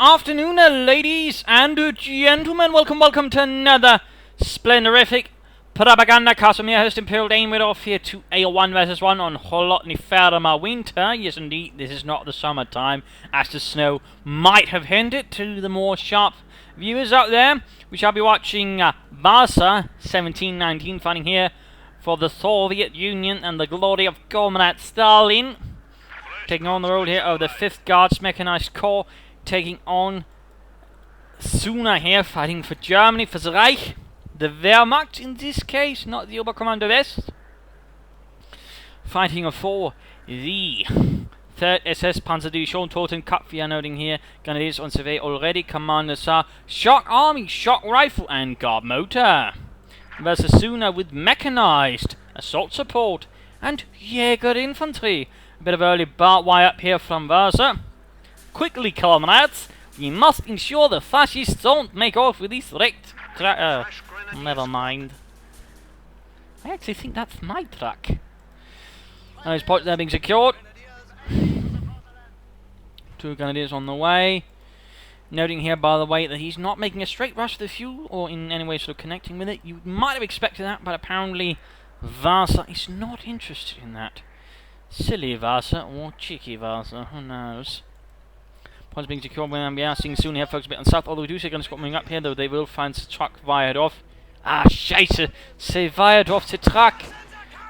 afternoon, ladies and gentlemen. Welcome to another splendorific Propagandacast. I'm your host, Imperial Dane. We're off here to a 1 vs 1 on Holotny Ferma Winter. Yes, indeed, this is not the summertime, as the snow might have hinted to the more sharp viewers out there. We shall be watching Vasa 1719, fighting here for the Soviet Union and the glory of Comrade Stalin. Taking on the role here of the 5th Guards Mechanized Corps, taking on Zuna here, fighting for Germany, for the Reich, the Wehrmacht in this case, not the Oberkommando West. Fighting for the 3rd SS Panzerdivision Totenkopf, we are noting here, Grenadiers on survey already, Commanders are Shock Army, Shock Rifle and Guard Motor. Versus Zuna with Mechanized, Assault Support and Jäger Infantry. A bit of early barbed wire up here from Vasa. Quickly, comrades, we must ensure the fascists don't make off with these wrecked never mind. I actually think that's my truck. Those points there being secured. 2 Grenadiers on the way. Noting here, by the way, that he's not making a straight rush to the fuel or in any way sort of connecting with it. You might have expected that, but apparently Vasa is not interested in that. Silly Vasa, or cheeky Vasa, who knows. Points being secured when we are seeing soon here, folks, a bit on south, although we do see guns coming up here, though they will find the truck fired off. Ah, scheiße, they fired off the truck.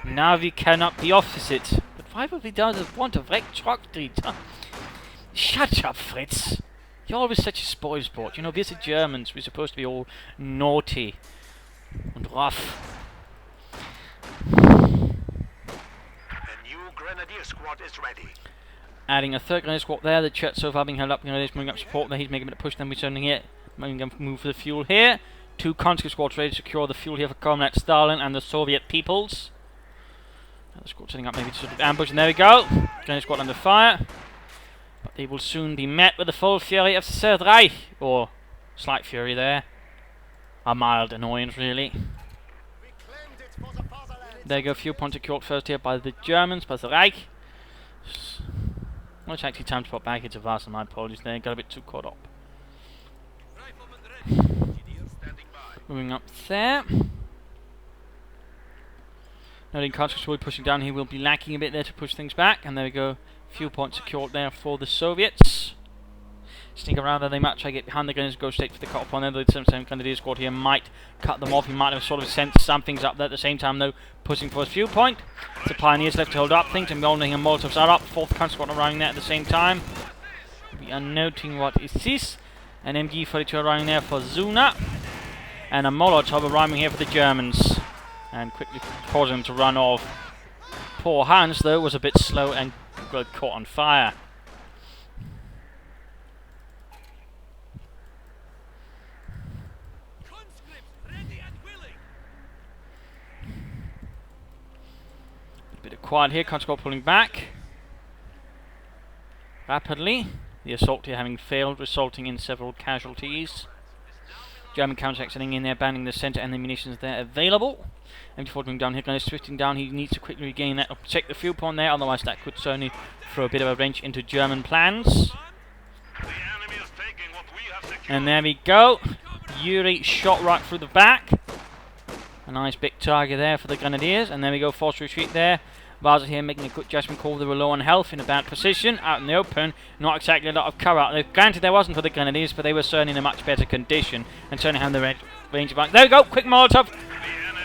Now we cannot be opposite. But why would we want a wrecked truck, dude? Shut up, Fritz. You're always such a spoilsport. You know, we're the Germans, we're supposed to be all naughty and rough. Grenadier squad is ready. Adding a 3rd Grenadier squad there. The Chet so far being held up. Grenadiers moving up support there. He's making a bit of push. Then we're turning it. Moving to move for the fuel here. 2 conscript squads ready to secure the fuel here for Comrade Stalin and the Soviet peoples. The squad setting up maybe to sort of ambush. And there we go. Grenadier squad under fire. But they will soon be met with the full fury of the Third Reich. Or slight fury there. A mild annoyance, really. There you go, few points secured first here by the Germans, by the Reich. Well, it's actually time to pop back into Vasa, my apologies there, got a bit too caught up. Moving up there. Noting conscripts will be pushing down, he will be lacking a bit there to push things back, and there we go, few points secured there for the Soviets. Sneak around there, they might try to get behind the gunners, go straight for the cut-off on there. The same Grenadier squad here might cut them off. He might have sort of sent some things up there at the same time, though, pushing for his fuel point. The Pioneers left to hold up things, and Molning and Molotovs are up. 4th Country squad arriving there at the same time. We are noting what is this. An MG-42 arriving there for Zuna, and a Molotov arriving here for the Germans, and quickly causing them to run off. Poor Hans, though, was a bit slow and got caught on fire. Bit of quiet here, conscript pulling back rapidly. The assault here having failed, resulting in several casualties. German counterattack sitting in there, banning the centre and the munitions there available. MG4 moving down here, kind of switching down. He needs to quickly regain that, check the fuel point there, otherwise that could certainly throw a bit of a wrench into German plans. And there we go. Yuri shot right through the back. A nice big target there for the Grenadiers, and there we go, forced retreat there. Vasa here making a good judgment call. They were low on health, in a bad position, out in the open, not exactly a lot of cover out there. Granted, there wasn't for the Grenadiers, but they were certainly in a much better condition, and certainly had the range of... There we go, quick Molotov,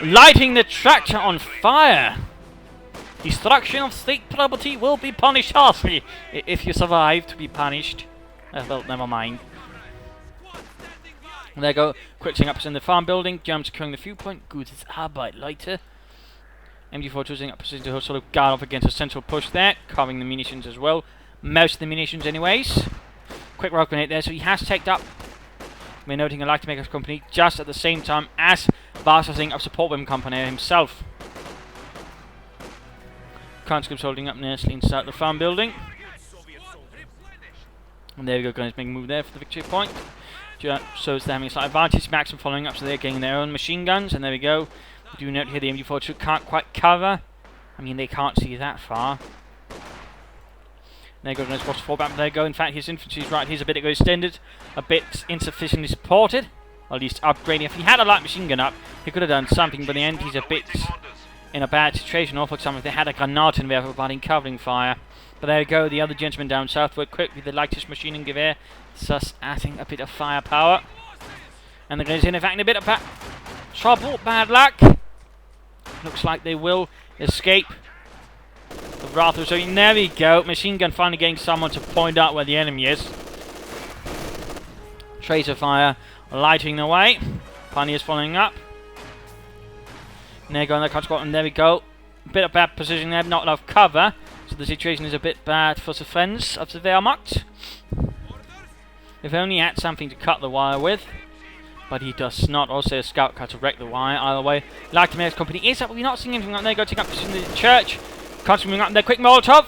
lighting the tractor on fire. Destruction of state property will be punished harshly. If you survive to be punished. Well, never mind. There you go, quick setting up in the farm building. Germans securing the fuel point. Gutes Arbeit, Leute. MG4 setting up position to sort of guard off against a central push there, covering the munitions as well. Most of the munitions anyways. Quick rock grenade there, so he has taken up. We're noting a light to make us company just at the same time as Vasa setting up support weapon company himself. Conscripts holding up nicely inside the farm building. And there we go, guys, making a move there for the victory point. So it's having a slight advantage. Maxim following up, so they're getting their own machine guns, and there we go. We do note here the MG42 can't quite cover. I mean, they can't see that far. There goes supposed to fall back. There go. In fact, his infantry is right. He's a bit extended, a bit insufficiently supported. Or at least upgrading. If he had a light machine gun up, he could have done something. But in the end, he's a bit in a bad situation. Or for example, if they had a granate in there for providing covering fire. But there you go. The other gentleman down south were quick with the lightest machine and gewehr, thus adding a bit of firepower. And the Grenadiers in fact in a bit of trouble, bad luck. Looks like they will escape the wrath of Zuna. There we go. Machine gun finally getting someone to point out where the enemy is. Tracer fire lighting the way. Pioneers following up. And there we go. A bit of bad position there, not enough cover. So the situation is a bit bad for the friends of the Wehrmacht. If only he had something to cut the wire with. But he does not. Also a scout cut to wreck the wire. Either way, like the mayor's company is up. We're not seeing anything up there. Go take up position in the church. Constantly moving up there. Quick Molotov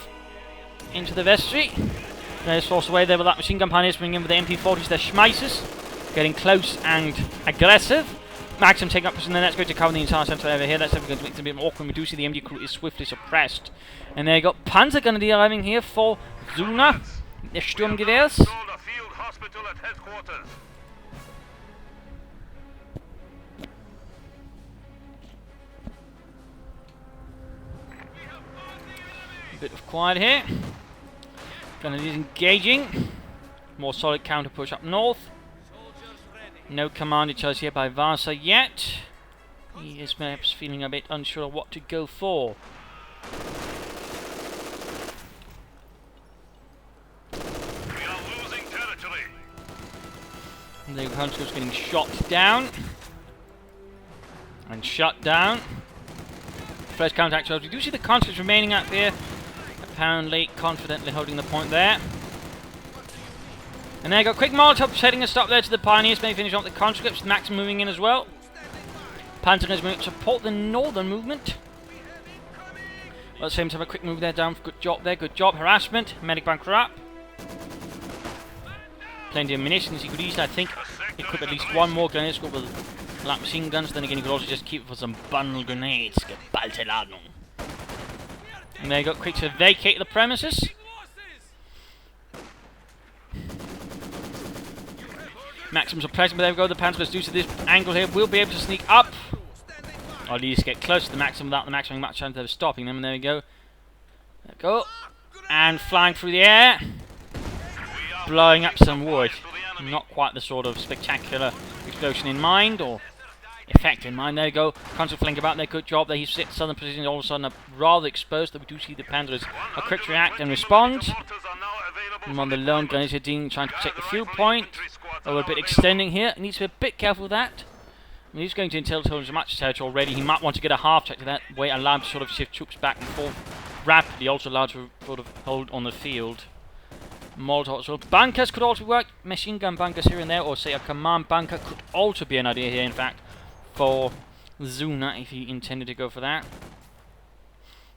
into the vestry. There's forced away there with that machine gun. Pioneers bringing in with the MP40s. They're schmeisses. Getting close and aggressive. Maxim taking up position there. Let's go to cover the entire centre over here. That's going to make it a bit more awkward. We do see the MD crew is swiftly suppressed. And there you got Panzer Grenadier arriving here for Zuna. The Sturmgewehrs. A bit of quiet here. Grenadiers engaging. More solid counter push up north. No commanded charge here by Vasa yet. He is perhaps feeling a bit unsure of what to go for. We are losing territory. And the Counterattack is getting shot down. And shut down. Fresh counterattack charge. We do see the Counterattack remaining up here. Apparently confidently holding the point there. And there you go, quick Molotov setting a stop there to the Pioneers, maybe finish off the conscripts. Max moving in as well. Panzer is moving to support the northern movement. At the same time, a quick move there down. Good job there, good job. Harassment, medic bunker up. Plenty of munitions. He could easily, I think, equip at least one more grenade squad with light machine guns. Then again, he could also just keep it for some bundle grenades. Geballte Ladung. And there you go, quick to vacate the premises. Maximums are present, but there we go. The Panzers, due to this angle here, will be able to sneak up. Or at least get close to the Maxim without the Maxim much chance of stopping them. And there we go. There we go. And flying through the air. Blowing up some wood. Not quite the sort of spectacular explosion in mind, or effect in mind. There we go. Constant flank about there. Good job there. He's sit southern position. All of a sudden, rather exposed. Though we do see the Panzers are quick to react and respond. And on the lone Grenadier trying to protect the fuel point. Oh, a bit extending here. He needs to be a bit careful with that. I mean, he's going to entail as much territory already. He might want to get a half check to that way, allow him to sort of shift troops back and forth rapidly. Also allow to sort of hold on the field. Molotov. So bunkers could also work. Machine gun bunkers here and there, or say a command bunker could also be an idea here. In fact, for Zuna, if he intended to go for that.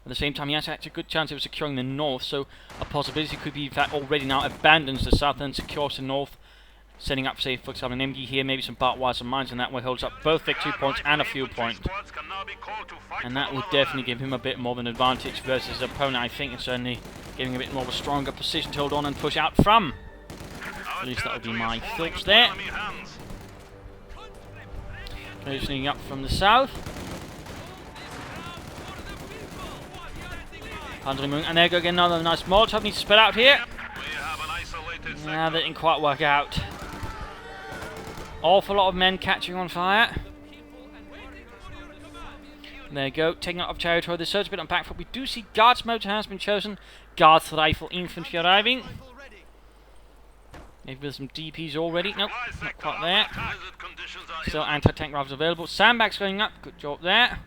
At the same time, he has actually a good chance of securing the north, so a possibility could be, in fact, already now abandons the south and secures the north, setting up, say, for example, an MD here, maybe some barbed wires and mines, and that way holds up both victory points and a fuel point. And that would definitely give him a bit more of an advantage versus his opponent, I think, and certainly giving a bit more of a stronger position to hold on and push out from. At least that would be my thoughts there. Positioning up from the south. And there you go again, another nice Molotov needs to spread out here. Nah, that didn't quite work out. Awful lot of men catching on fire. There you go, taking out of territory. The surge a bit on back foot. We do see Guards motor has been chosen. Guards rifle infantry arriving. Maybe with some DPs already. Nope, not quite there. Still anti-tank rifles available. Sandbags going up. Good job there.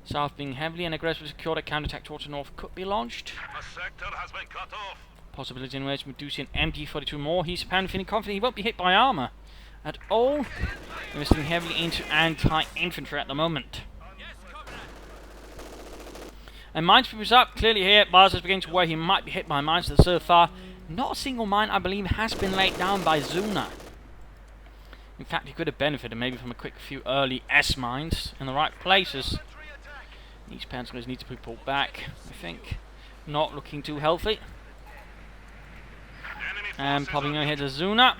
South being heavily and aggressively secured. A counterattack towards the north could be launched. Possibility in which we do see an MD-42 more. He's apparently feeling confident he won't be hit by armour at all. Investing heavily into anti-infantry at the moment. And mines was up. Clearly here, Vasa's beginning to worry he might be hit by mines. So far, not a single mine, I believe, has been laid down by Zuna. In fact, he could have benefited maybe from a quick few early S-mines in the right places. These Panzers need to be pulled back, I think. Not looking too healthy. And probably going to hit the Zuna.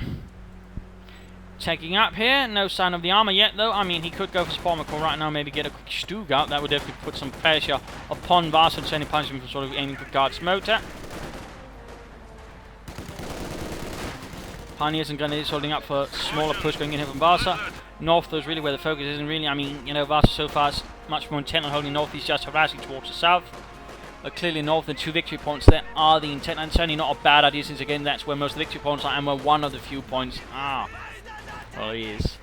Checking up here. No sign of the armor yet, though. I mean, he could go for Spalmacore right now, maybe get a quick Stug out. That would definitely put some pressure upon Vasa, sending punishment for sort of aiming for Guard's motor. Pioneers and Grenadiers holding up for smaller push going in here from Vasa. North, though, is really where the focus is, and really, I mean, you know, Vasa so far is much more intent on holding north. He's just harassing towards the south. But clearly north, the 2 victory points there are the intent, and certainly not a bad idea, since again, that's where most of the victory points are, and where one of the few points are. Well, he is.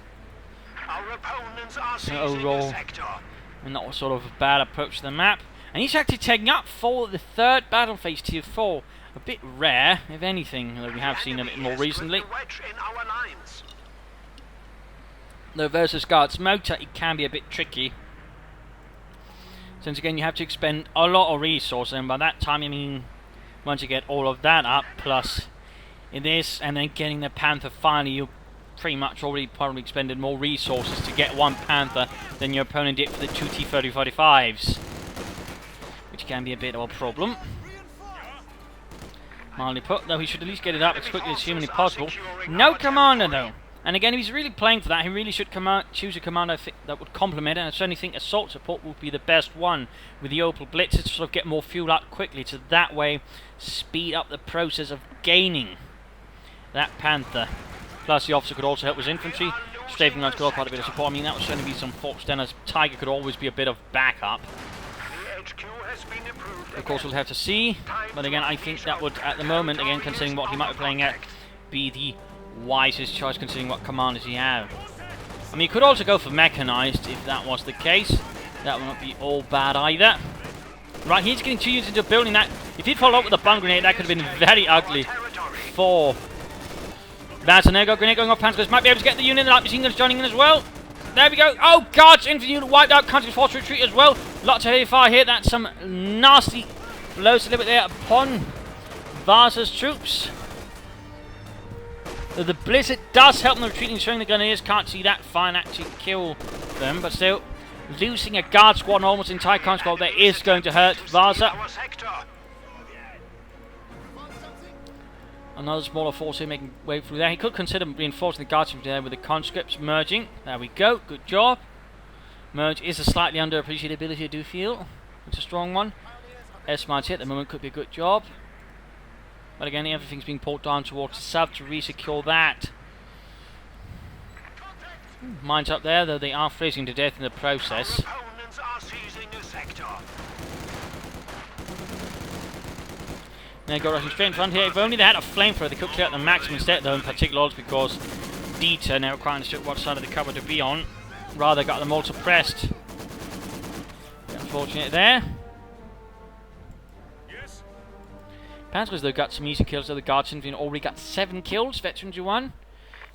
Our opponents are So seizing overall, the sector. and not a sort of bad approach to the map. And he's actually taking up for the 3rd battle phase, tier 4. A bit rare, if anything, that we have seen a bit more recently. Though versus Guard's motor, it can be a bit tricky. Since again, you have to expend a lot of resources, and by that time, I mean, once you get all of that up, plus in this, and then getting the Panther finally, you pretty much already probably expended more resources to get one Panther than your opponent did for the 2 T-3045s. Which can be a bit of a problem. Mildly put, though he should at least get it up as quickly as humanly possible. No commander, though. And again, if he's really playing for that, he really should choose a commander that would complement it. And I certainly think assault support would be the best one with the Opal Blitzers to sort of get more fuel out quickly, to that way speed up the process of gaining that Panther. Plus, the officer could also help with infantry. Strafing lines could also quite a bit of support. I mean, that would certainly be some force. Then, as Tiger could always be a bit of backup. Of course, we'll have to see. But again, I think that would, at the moment, again, considering what he might be playing at, be the wisest choice considering what commanders he have. I mean, he could also go for mechanized if that was the case. That would not be all bad either. Right, he's getting 2 units into building that. If he'd followed up with a bun grenade, that could have been very ugly for Vasa. There we go, grenade going off. Panzers might be able to get the unit. The light machine guns joining in as well. There we go. Oh, Guards infantry unit wiped out. Country force retreat as well. Lots of heavy fire here. That's some nasty blows delivered there upon Vasa's troops. The blizzard does help them retreating, showing the Grenadiers can't see that fire and actually kill them, but still, losing a Guard squad and almost entire Con squad there is going to hurt Vasa. Another smaller force here making way through there. He could consider reinforcing the Guards there with the conscripts merging. There we go, good job. Merge is a slightly underappreciated ability, I do feel. It's a strong one. S-March here at the moment could be a good job. But again, everything's being pulled down towards the south to re-secure that. Mines up there, though they are freezing to death in the process. They go rushing straight in front here. If only they had a flamethrower, they could clear out the maximum instead, though, in particular because Dieter now requiring to check what side of the cover to be on. Rather got them all suppressed. Unfortunate there. Panzers, though, got some easy kills, though the Guards infantry already got 7 kills, Veterans 1.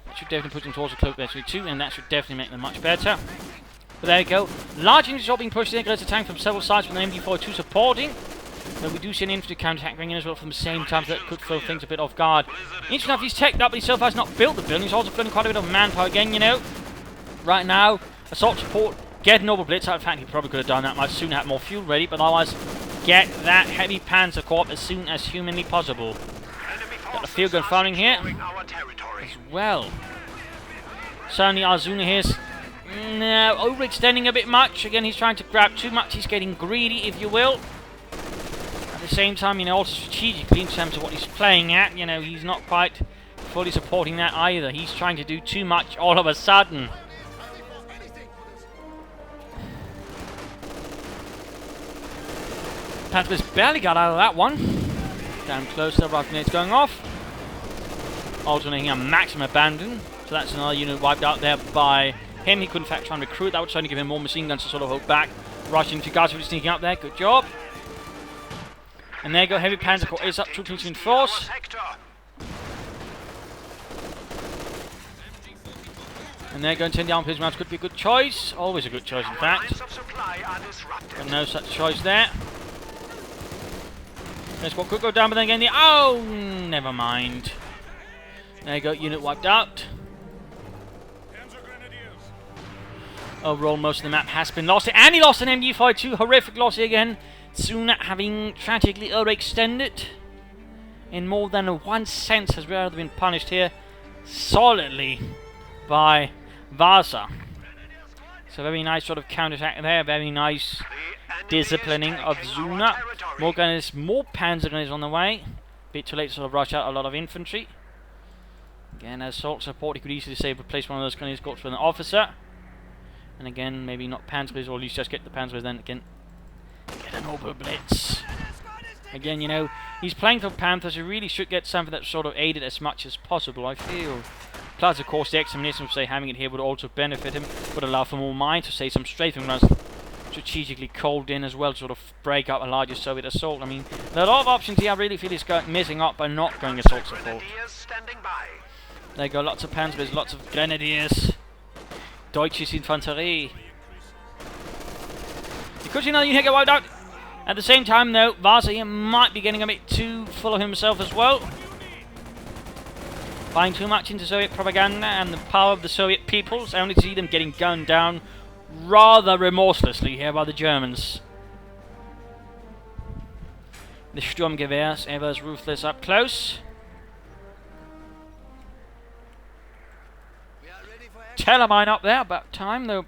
That should definitely put them towards the cloak veteran 2, and that should definitely make them much better. But there you go. Large infantry being pushed in, there's a tank from several sides with an MD-42 supporting. But we do see an infantry counterattack ring in as well from the same time, so that could throw things a bit off guard. Interesting enough, he's teched up, but he so far has not built the building. He's also building quite a bit of manpower again, you know. Right now, assault support, get Noble Blitz. In fact, he probably could have done that much sooner, had more fuel ready, but otherwise, get that heavy Panzer Corps as soon as humanly possible. Got the field gun firing here as well. Certainly our Zuna here's overextending a bit much. Again, he's trying to grab too much. He's getting greedy, if you will. At the same time, you know, also strategically in terms of what he's playing at, you know, he's not quite fully supporting that either. He's trying to do too much all of a sudden. Panthers barely got out of that one. Damn close, several grenades going off. Alternating a maximum abandon. So that's another unit wiped out there by him. He couldn't in fact try and recruit. That would certainly give him more machine guns to sort of hold back. Rushing to Guards, sneaking up there. Good job. And there you go. Heavy Panzer Corps is up. Troops in force. And they're going to turn down his rounds. Could be a good choice. Always a good choice, in fact. But no such choice there. This one could go down, but then again, oh, never mind. There you go, unit wiped out. Overall, most of the map has been lost, and he lost an MG-42. Horrific loss here again. Zuna having tragically overextended. in more than one sense has rather been punished here solidly by Vasa. So very nice sort of counterattack there, very nice disciplining of Zuna. More gunners, more panzer gunners on the way. Bit too late to sort of rush out a lot of infantry. Again, as assault support, he could easily say replace one of those gunners, got for an officer. And again, maybe not panzers, or at least just get the panzers, then again get an Oberblitz. Again, you know, he's playing for Panthers, he really should get something that sort of aided as much as possible, I feel. Plus, of course, the examination would say having it here would also benefit him, would allow for more mines to say some strafing runs strategically called in as well to sort of break up a larger Soviet assault. I mean, there are a lot of options here I really feel he's missing out by not going assault support. There you go, lots of Panzers, lots of Grenadiers. Deutsches Infanterie. Because you know you get wiped out. At the same time though, Vasa here might be getting a bit too full of himself as well. Buying too much into Soviet propaganda and the power of the Soviet peoples, only to see them getting gunned down rather remorselessly here by the Germans. The Sturmgewehrs ever as ruthless up close. Telemine up there, about time though.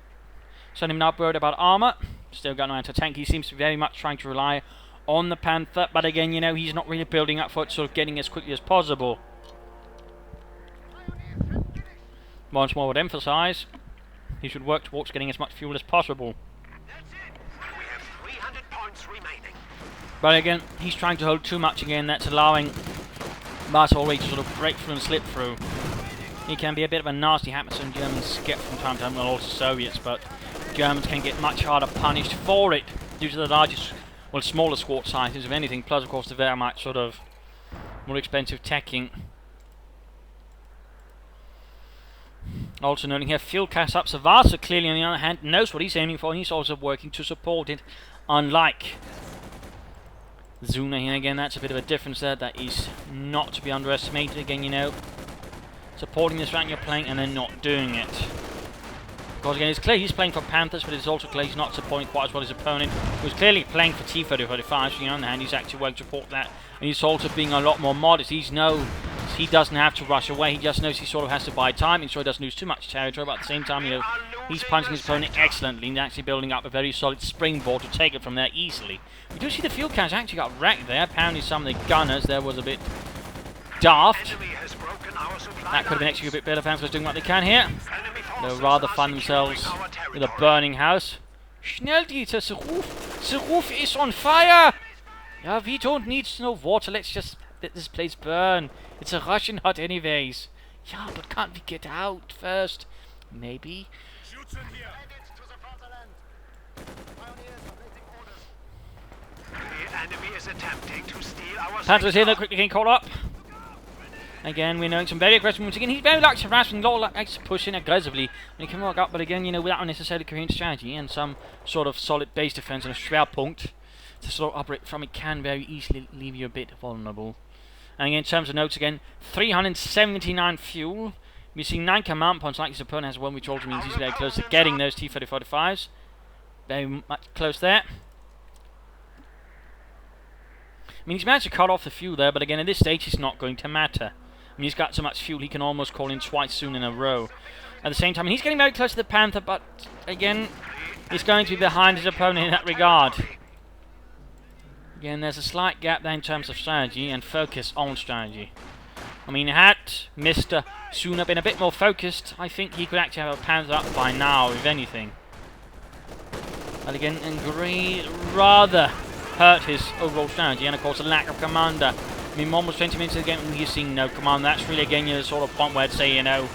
Certainly not worried about armour. Still got no anti-tank. He seems to be very much trying to rely on the Panther, but again, you know, he's not really building up for it, sort of getting as quickly as possible. Once more, would emphasise he should work towards getting as much fuel as possible. We have 300 points remaining. But again, he's trying to hold too much again. That's allowing Vasa already to sort of break through and slip through. He can be a bit of a nasty habit, some Germans get from time to time, well also Soviets, but Germans can get much harder punished for it due to the largest, well, smaller squad sizes of anything, plus of course the very much sort of more expensive teching. Also noting here, fuel cast up, so Vasa clearly on the other hand knows what he's aiming for, and he's also working to support it, unlike Zuna here. Again, that's a bit of a difference there, that is not to be underestimated. Again, you know, supporting this round you're playing and then not doing it. Because again, it's clear he's playing for Panthers, but it's also clear he's not supporting quite as well his opponent, who's clearly playing for T-30-35, so on the other hand, he's actually working to support that. And he's also being a lot more modest. He doesn't have to rush away, he just knows he sort of has to buy time, and so he doesn't lose too much territory, but at the same time, you know, he's punching his opponent excellently and actually building up a very solid springboard to take it from there easily. We do see the fuel cache actually got wrecked there. Apparently some of the gunners there was a bit daft. That could have been actually a bit better. Panzers doing what they can here. They'll rather find themselves with a burning house. Schnell, Dieter, the roof is on fire! Yeah, we don't need no water, let's just let this place burn. It's a Russian hut anyways. Yeah, but can't we get out first? Maybe. The enemy is attempting to steal our Panzers here, they're quickly getting caught up. Again, we're knowing some very aggressive moves. Again, he's very likes harassing, likes to push in aggressively when he can work up, but again, you know, without unnecessarily coherent strategy and some sort of solid base defense and a Schwerpunkt to sort of operate from, it can very easily leave you a bit vulnerable. And again, in terms of notes, again, 379 fuel. We see 9 command points like his opponent has one, which also means he's very close to getting those T-30-45s. Very much close there. I mean, he's managed to cut off the fuel there, but again, at this stage, it's not going to matter. I mean, he's got so much fuel, he can almost call in twice soon in a row. At the same time, he's getting very close to the Panther, but again, he's going to be behind his opponent in that regard. Again, there's a slight gap there in terms of strategy and focus on strategy. I mean, had Mr. Zuna been a bit more focused, I think he could actually have a Panther up by now, if anything. But again, and rather hurt his overall strategy, and of course, a lack of commander. I mean, almost 20 minutes of the game, you're seeing no command. That's really, again, the sort of point where I'd say, you know,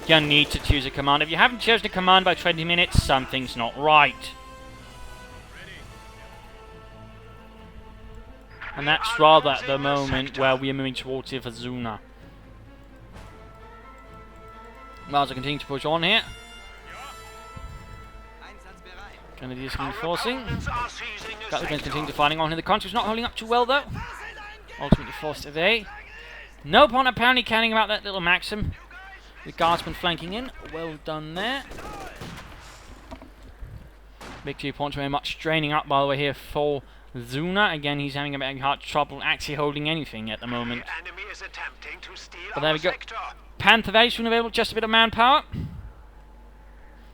you need to choose a command. If you haven't chosen a command by 20 minutes, something's not right. And that's rather at the moment where we are moving towards here for Zuna. Vasa continue to push on here. Grenadiers reinforcing. Got the guns continue to fighting on here. The country's not holding up too well though. Ultimately forced today. No point apparently caring about that little Maxim. The guardsman flanking in. Well done there. Victory points very much straining up, by the way, here for Zuna. Again, he's having a bit of hard trouble actually holding anything at the moment. The enemy is attempting to steal But there our we go. sector. Panther very soon available, just a bit of manpower.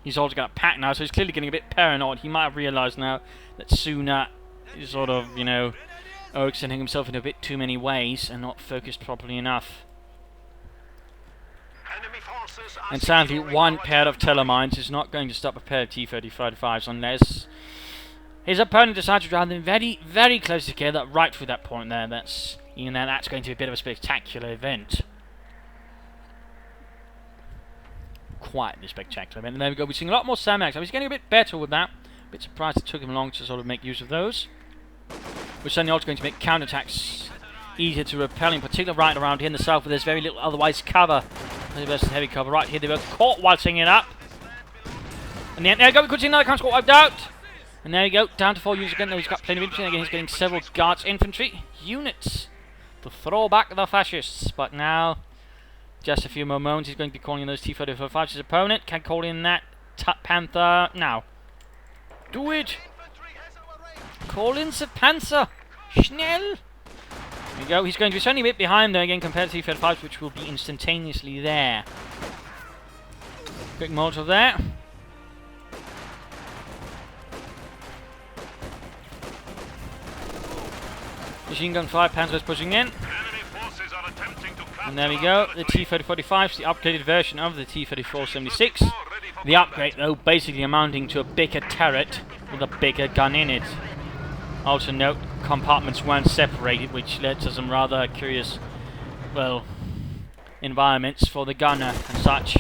He's also got a pack now, so he's clearly getting a bit paranoid. He might have realised now that Zuna is sort of, you know, overextending himself in a bit too many ways and not focused properly enough. Enemy forces are And sadly, securing one our pair of territory. telemines is not going to stop a pair of T-35s unless his opponent decides to drive them very, very close together right through that point there. That's going to be a bit of a spectacular event. Quite the spectacular event. And there we go. We're seeing a lot more Samax. I was getting a bit better with that. A bit surprised it took him long to sort of make use of those. Which certainly also going to make counterattacks easier to repel, in particular right around here in the south where there's very little otherwise cover. Versus heavy cover right here. They were caught while singing it up. And then, there we go. We could see another counter squad wiped out. And there we go. Down to 4 units again. Though he's got plenty of infantry. Again, he's getting several guards infantry units to throw back the fascists. But now, just a few more moments, he's going to be calling in those T-35s. His opponent can call in that Panther now. Do it! Call in the Panzer! Schnell! There we go. He's going to be certainly a bit behind there again compared to T-35s, which will be instantaneously there. Quick Molotov there. Machine gun fire, Panzer's pushing in. And there we go, the T-3045 is the upgraded version of the T-3476. The upgrade, though, basically amounting to a bigger turret with a bigger gun in it. Also note, compartments weren't separated, which led to some rather curious, well, environments for the gunner and such.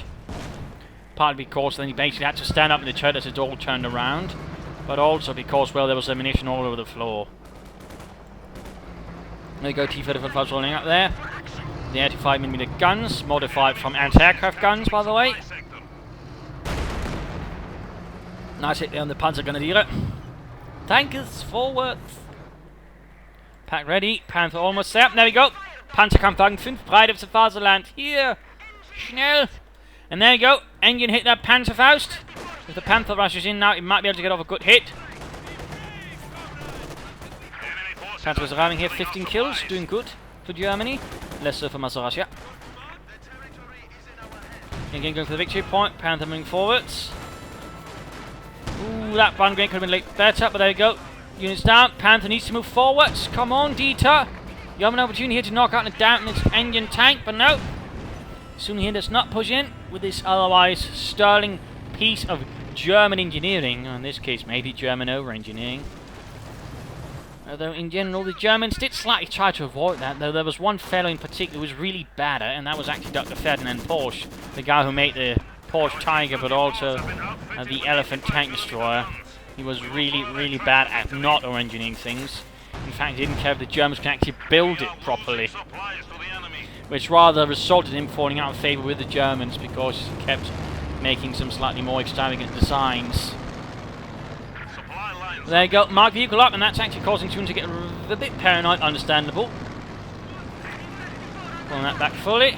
Partly because then he basically had to stand up in the turret as it all turned around, but also because, well, there was ammunition all over the floor. There you go, T-35 rolling up there. The 85mm guns, modified from anti-aircraft guns, by the way. Nice hit there on the Panzergrenadiere. Tankers forwards. Pack ready. Panther almost there. There we go. Panzerkampfwagen 5, Breit of the Vasaland. Here. Schnell. And there you go. Engine hit that Panzerfaust. If the Panther rushes in now, it might be able to get off a good hit. Panther is arriving here. 15 kills. Doing good for Germany. Less so for Masarasha. Again going for the victory point. Panther moving forwards. Ooh, that one grenade could have been late better, but there you go. Units down. Panther needs to move forwards. Come on, Dieter. You have an opportunity here to knock out and dampen its engine tank, but no. Soon he does not push in with this otherwise sterling piece of German engineering. Or in this case, maybe German over-engineering. Although in general, the Germans did slightly try to avoid that, though there was one fellow in particular who was really bad at it, and that was actually Dr. Ferdinand Porsche, the guy who made the Porsche Tiger, but also the Elephant tank destroyer. He was really, really bad at not over-engineering things. In fact, he didn't care if the Germans can actually build it properly, which rather resulted in him falling out of favour with the Germans because he kept making some slightly more extravagant designs. There you go, mark vehicle up, and that's actually causing Zuna to get a bit paranoid, understandable. Pulling that back fully.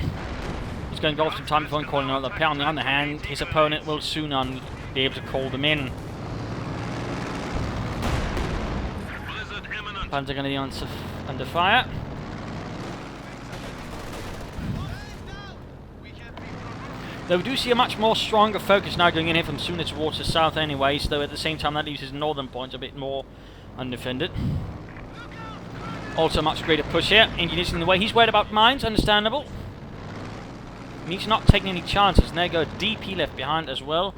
He's going to go off some time before calling another pair. On the other hand, his opponent will soon be able to call them in. Panzer going to be under fire. Though we do see a much more stronger focus now going in here from Zuna towards the south anyways, though at the same time that leaves his northern points a bit more undefended. Also a much greater push here. Engineers in the way. He's worried about mines, understandable. He's not taking any chances. And there you go, DP left behind as well.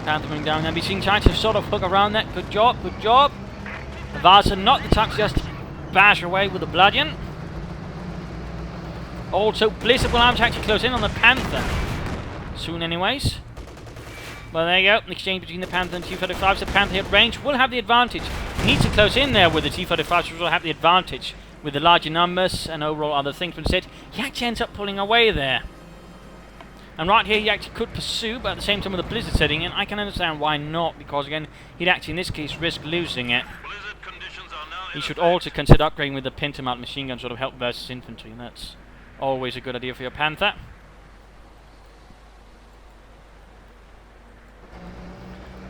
Panther moving down. And we're seeing trying to sort of hook around that. Good job, good job. Vasa not the time to just bash away with the bludgeon. Also, Blizzard will have to actually close in on the Panther. Soon anyways. Well, there you go. An exchange between the Panther and T-35s. The Panther at range will have the advantage. He needs to close in there with the T-35s, which will have the advantage with the larger numbers and overall other things. But instead, he actually ends up pulling away there. And right here, he actually could pursue, but at the same time with the Blizzard setting in, I can understand why not. Because again, he'd actually in this case risk losing it. He should also consider upgrading with the Pentamount machine gun, sort of help versus infantry, and that's always a good idea for your Panther.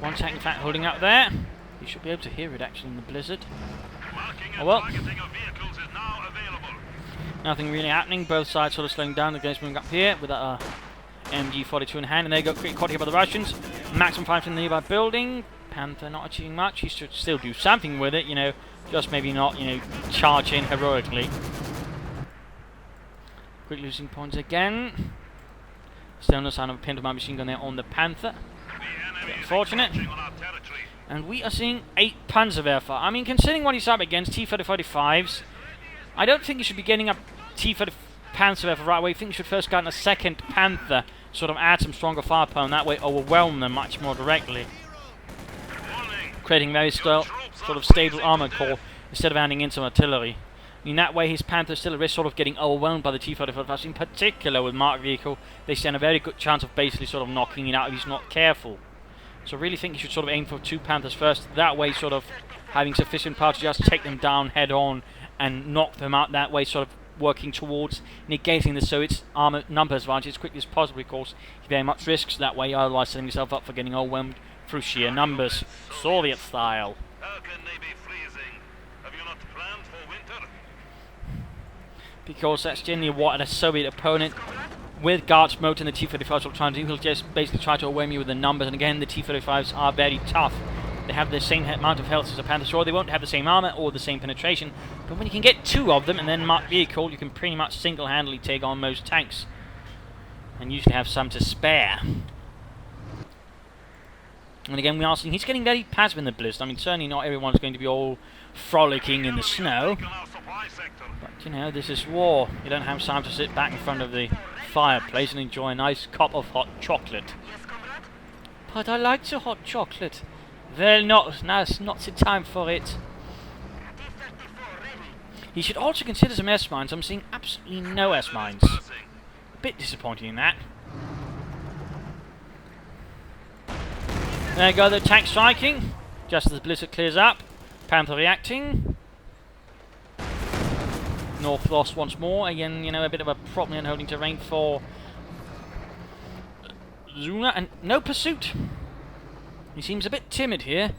One tank, in fact, holding up there. You should be able to hear it, actually, in the blizzard. Oh well. Nothing really happening. Both sides sort of slowing down. The guys moving up here with that MG42 in hand. And they got quickly caught here by the Russians. Maximum 5 in the nearby building. Panther not achieving much. He should still do something with it, you know. Just maybe not, you know, charge in heroically. Quick losing points again. Still no sign of a pinned machine gun there on the Panther. Unfortunate. And we are seeing 8 Panzerwerfer. I mean, considering what he's up against, T-35s, I don't think he should be getting a T-30 Panzerwerfer right away. I think he should first get in a second Panther, sort of add some stronger firepower, and that way overwhelm them much more directly. Creating very sort of stable armor core instead of adding in some artillery. In that way, his Panther still at risk sort of getting overwhelmed by the T-35s. In particular, with Mark vehicle, they stand a very good chance of basically sort of knocking it out if he's not careful. So I really think he should sort of aim for 2 Panthers first. That way, sort of having sufficient power to just take them down head on and knock them out. That way, sort of working towards negating the Soviets' armor numbers advantage as quickly as possible. Of course, he very much risks that way, otherwise setting himself up for getting overwhelmed through sheer numbers, Soviet style. How can they be freezing? Have you not planned for winter? Because that's generally what a Soviet opponent with guards mode and the T-35s will try to do. He'll just basically try to overwhelm you with the numbers, and again, the T-35s are very tough. They have the same amount of health as a Panther. Sure, they won't have the same armor or the same penetration, but when you can get 2 of them and then Mark vehicle, you can pretty much single-handedly take on most tanks, and usually have some to spare. And again, we are seeing he's getting very passive in the blizzard. I mean, certainly not everyone's going to be all frolicking in the snow, but you know, this is war. You don't have time to sit back in front of the fireplace and enjoy a nice cup of hot chocolate. But I like the hot chocolate. Well, no, it's not the time for it. He should also consider some S-mines. I'm seeing absolutely no S-mines. A bit disappointing in that. There you go, the tank striking. Just as the blizzard clears up. Panther reacting. North lost once more. Again, you know, a bit of a problem in holding terrain for Zuna. And no pursuit. He seems a bit timid here.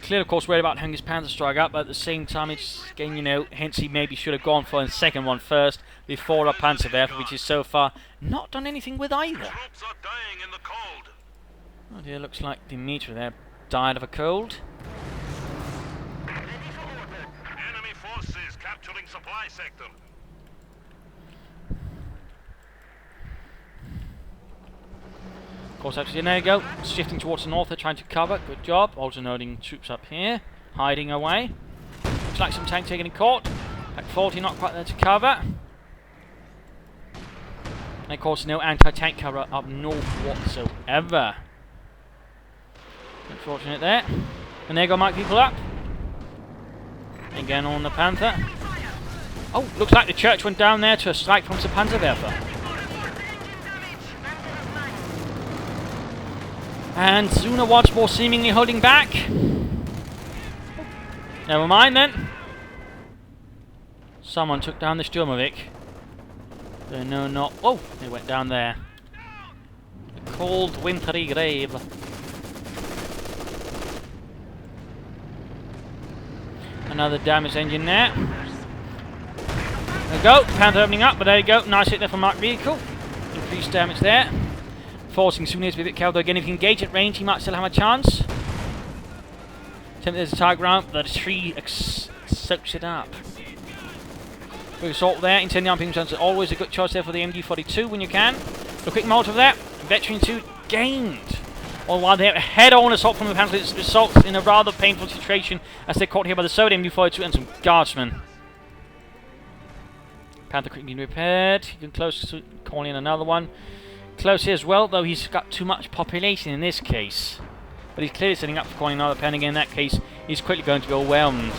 Clearly, of course, worried about having his Panther strike up, but at the same time, it's again, you know, hence he maybe should have gone for the second one first before a Panzerwerfer, which is so far not done anything with either. Troops are dying in the cold. Oh dear, looks like Dimitri there died of a cold. Enemy forces capturing supply sector. Of course, actually, there you go. Shifting towards the north, they're trying to cover. Good job. Also noting troops up here, hiding away. Looks like some tanks are getting caught. Pack 40 not quite there to cover. And of course, no anti-tank cover up north whatsoever. Unfortunate there. And there you go, Mike people up. Again on the Panther. Oh, looks like the church went down there to a strike from the Panzerwerfer. And Zuna once more seemingly holding back. Never mind then. Someone took down the Sturmovik. No, not. Oh, they went down there. The cold, wintry grave. Another damaged engine there. There we go. Panther opening up, but there you go. Nice hit there from Mark vehicle. Increased damage there. Forcing Zuna to be a bit careful. Again, if he can engage at range, he might still have a chance. There's a target round, but the tree soaks it up. Good assault there. Intending on ping chance is always a good choice there for the MG42 when you can. A quick Molotov there. Veteran 2 gained. All while they have a head-on assault from the Panther, it results in a rather painful situation as they're caught here by the Soviet MG42 and some guardsmen. Panther quickly repaired. You can close to calling in another one. Close here as well, though he's got too much population in this case. But he's clearly setting up for calling another pen again. In that case, he's quickly going to be overwhelmed.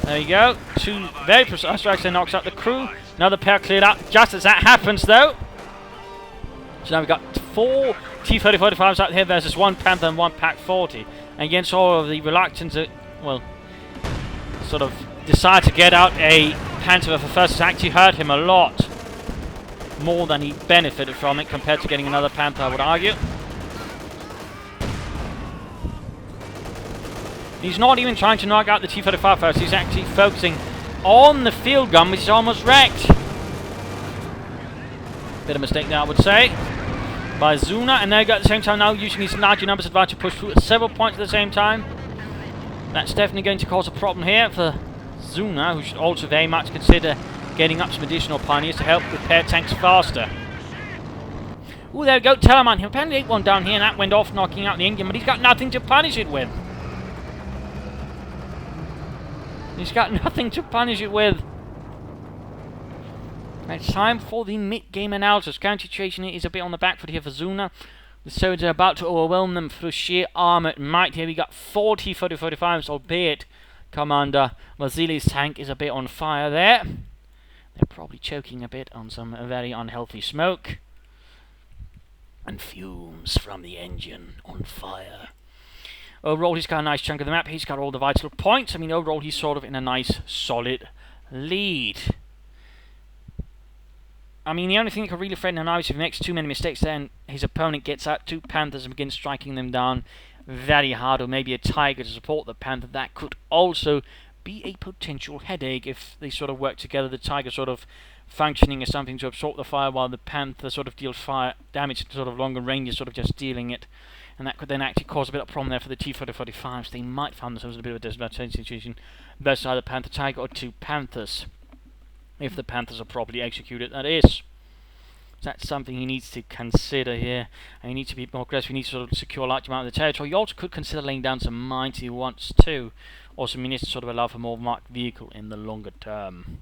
There you go. 2 very precise strikes that knocks out the crew. Another pair cleared up just as that happens, though. So now we've got 4 T-30-45s out here versus 1 Panther and 1 Pack 40. And against all of the reluctance, well, sort of decide to get out a Panther for first has actually hurt him a lot. more than he benefited from it compared to getting another Panther, I would argue. He's not even trying to knock out the T-35 first, he's actually focusing on the field gun, which is almost wrecked. Bit of a mistake there, I would say, by Zuna, and there you go at the same time now using his larger numbers advantage to push through at several points at the same time. That's definitely going to cause a problem here for Zuna, who should also very much consider getting up some additional pioneers to help repair tanks faster. Ooh, there we go, Telemann. He apparently ate one down here, and that went off, knocking out the Indian, but he's got nothing to punish it with. He's got nothing to punish it with. It's time for the mid-game analysis. Current situation is a bit on the back foot here for Zuna. The Soviets are about to overwhelm them through sheer armoured might. Here we got 40 40-45s, albeit Commander Vasily's tank is a bit on fire there. They're probably choking a bit on some very unhealthy smoke. And fumes from the engine on fire. Overall, he's got a nice chunk of the map. He's got all the vital points. I mean, overall, he's sort of in a nice, solid lead. I mean, the only thing that could really threaten him now is if he makes too many mistakes, then his opponent gets out 2 Panthers and begins striking them down very hard, or maybe a Tiger to support the Panther. That could also be a potential headache if they sort of work together. The Tiger sort of functioning as something to absorb the fire, while the Panther sort of deals fire damage at sort of longer ranges, sort of just dealing it. And that could then actually cause a bit of a problem there for the T-40-45s. They might find themselves in a bit of a disadvantageous situation versus either Panther Tiger or 2 Panthers. If the Panthers are properly executed, that is. So that's something he needs to consider here. And he needs to be more aggressive. He needs to sort of secure a large amount of the territory. He also could consider laying down some mines if he wants to. Or some munitions to sort of allow for more marked vehicle in the longer term.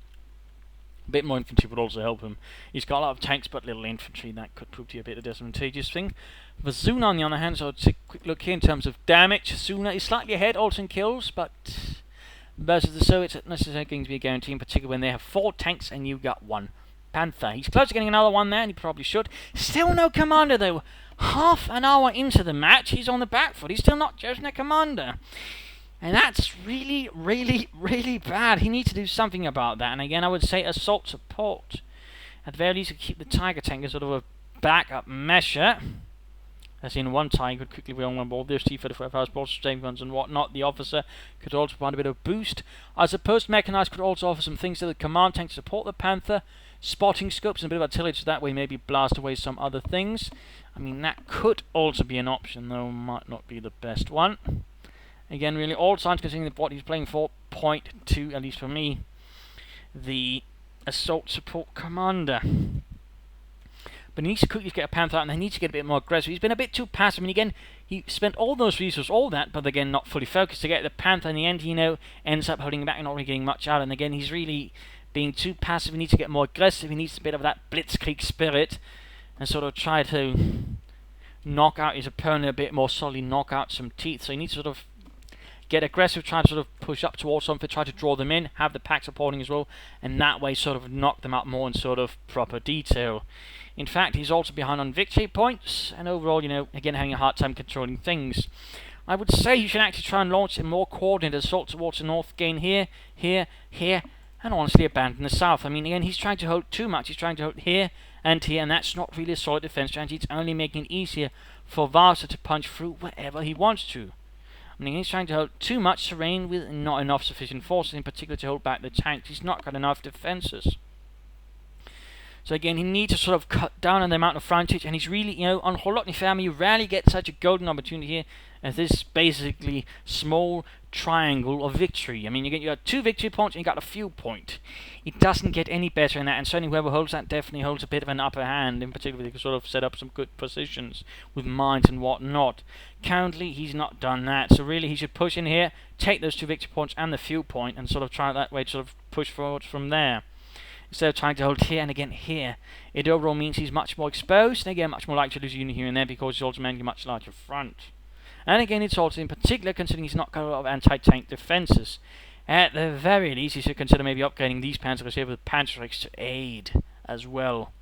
A bit more infantry would also help him. He's got a lot of tanks but little infantry. That could prove to be a bit of a disadvantageous thing. For Zuna, on the other hand, so take a quick look here in terms of damage. Zuna is slightly ahead also in kills, but versus the Soviets, it's not necessarily going to be a guarantee, in particular when they have 4 tanks and you've got 1 Panther. He's close to getting another one there, and he probably should. Still no commander, though. Half an hour into the match, he's on the back foot. He's still not chosen a commander. And that's really, really, really bad. He needs to do something about that. And again, I would say assault support. At the very least, to keep the Tiger tank as sort of a backup measure. As in, one Tiger could quickly be on board. There's T-35 balls, strain guns and whatnot. The officer could also provide a bit of boost. I suppose mechanized could also offer some things to the command tank to support the Panther. Spotting scopes and a bit of artillery, so that way maybe blast away some other things. I mean, that could also be an option, though might not be the best one. Again, really, all signs considering what he's playing for point to, at least for me, the assault support commander. But he needs to quickly get a Panther out, and they need to get a bit more aggressive. He's been a bit too passive. I mean, again, he spent all those resources, all that, but again, not fully focused to get the Panther. In the end, ends up holding back and not really getting much out. And again, he's really being too passive. He needs to get more aggressive. He needs a bit of that blitzkrieg spirit and sort of try to knock out his opponent a bit more solidly, knock out some teeth. So he needs to sort of get aggressive, try to sort of push up towards something, try to draw them in, have the pack supporting as well, and that way sort of knock them out more in sort of proper detail. In fact, he's also behind on victory points, and overall, again, having a hard time controlling things. I would say you should actually try and launch a more coordinated assault towards the north, gain here, here, here, and honestly abandon the south. I mean, again, he's trying to hold too much. He's trying to hold here and here, and that's not really a solid defense strategy. It's only making it easier for Vasa to punch through wherever he wants to. I mean, he's trying to hold too much terrain with not enough sufficient forces, in particular to hold back the tanks. He's not got enough defenses. So again, he needs to sort of cut down on the amount of frontage, and he's really, on Holotny Family, you rarely get such a golden opportunity here as this basically small triangle of victory. I mean, you got 2 victory points and you got a few point. It doesn't get any better than that, and certainly whoever holds that definitely holds a bit of an upper hand. In particular, they can sort of set up some good positions with mines and whatnot. Currently, he's not done that, so really he should push in here, take those 2 victory points and the few point, and sort of try that way to sort of push forward from there. Instead of trying to hold here and again here, it overall means he's much more exposed, and again much more likely to lose a unit here and there because he's also managing a much larger front. And again, it's also in particular considering he's not got a lot of anti-tank defences. At the very least, he should consider maybe upgrading these Panzers here with Panzerix to aid as well.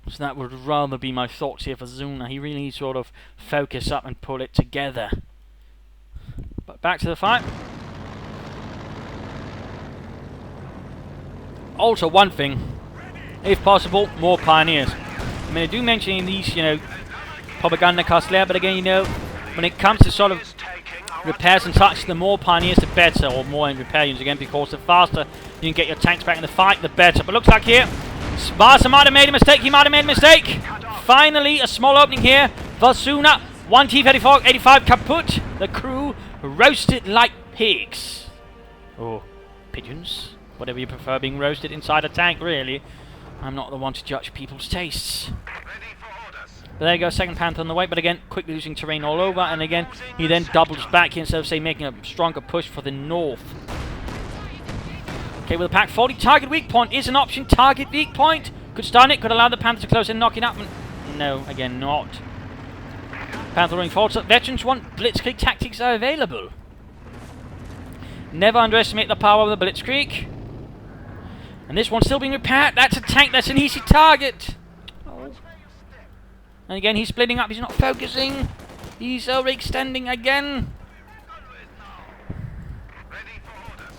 So that would rather be my thoughts here for Zuna. He really needs to sort of focus up and pull it together. But back to the fight. Also, one thing, if possible, more pioneers. I mean, I do mention in these, you know, Propagandacast layer, but again, you know, when it comes to sort of repairs and such, the more pioneers, the better, or more in repair units again, because the faster you can get your tanks back in the fight, the better. But looks like here, Vasa might have made a mistake. He might have made a mistake. Finally, a small opening here for Zuna. 1 T-34, 85 kaput. The crew roasted like pigs. Or pigeons. Whatever you prefer being roasted inside a tank, really. I'm not the one to judge people's tastes. But there you go, second Panther on the way, but again, quickly losing terrain all over, and again, he then doubles back here instead of, say, making a stronger push for the north. Okay, with the Pack 40, target weak point is an option. Target weak point. Could stun it, could allow the Panther to close in, knock it up. No, again, not. Panther running forward, so veterans want blitzkrieg tactics are available. Never underestimate the power of the blitzkrieg. And this one's still being repaired. That's a tank, that's an easy target. Oh. And again, he's splitting up, he's not focusing. He's overextending again. Ready for orders.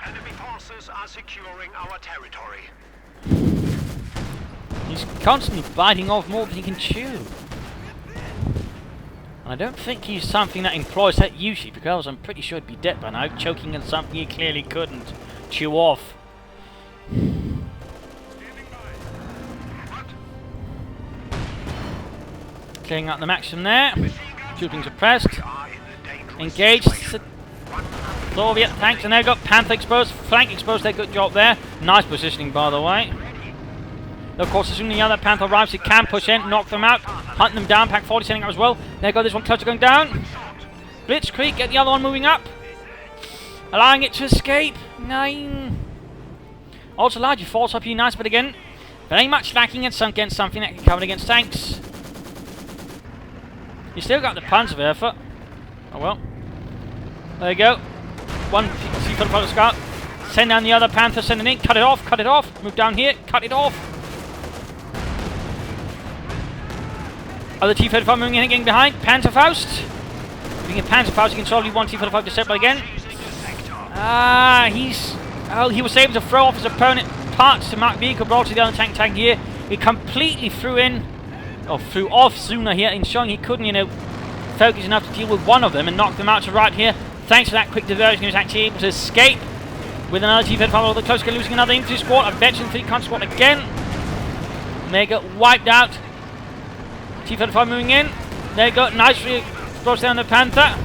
Enemy forces are securing our territory. He's constantly biting off more than he can chew. And I don't think he's something that employs that usually, because I'm pretty sure he'd be dead by now, choking on something he clearly couldn't chew off. Clearing out the max from there. Shooting suppressed. Engaged. Soviet tanks, and they've got Panther exposed, flank exposed. They're good job there. Nice positioning, by the way. Of course, as soon as the other Panther arrives, he can push in, knock them out, hunt them down. Pack 40 setting up as well. There you go, this one closer going down. Blitzkrieg, get the other one moving up. Allowing it to escape. 9. Also allowed you force up you nice, but again, very much lacking against something that can cover against tanks. You still got the Panzerwerfer. Oh well. There you go. One C-45 scout. Send down the other Panther, send it in, cut it off. Move down here, cut it off. Other T-35 moving in, getting behind. Panzerfaust. Moving in Panzerfaust, you can solely one T-35 disabled again. He was able to throw off his opponent parts to mark vehicle, brought to the other tank here. He completely threw off Zuna here, in showing he couldn't, you know, focus enough to deal with one of them and knock them out to right here. Thanks to that quick diversion, he was actually able to escape with another T-35 all the close, losing another infantry squad, a veteran 3 counter squad again. Mega wiped out. T-35 moving in. There you go, nicely exposed down the Panther.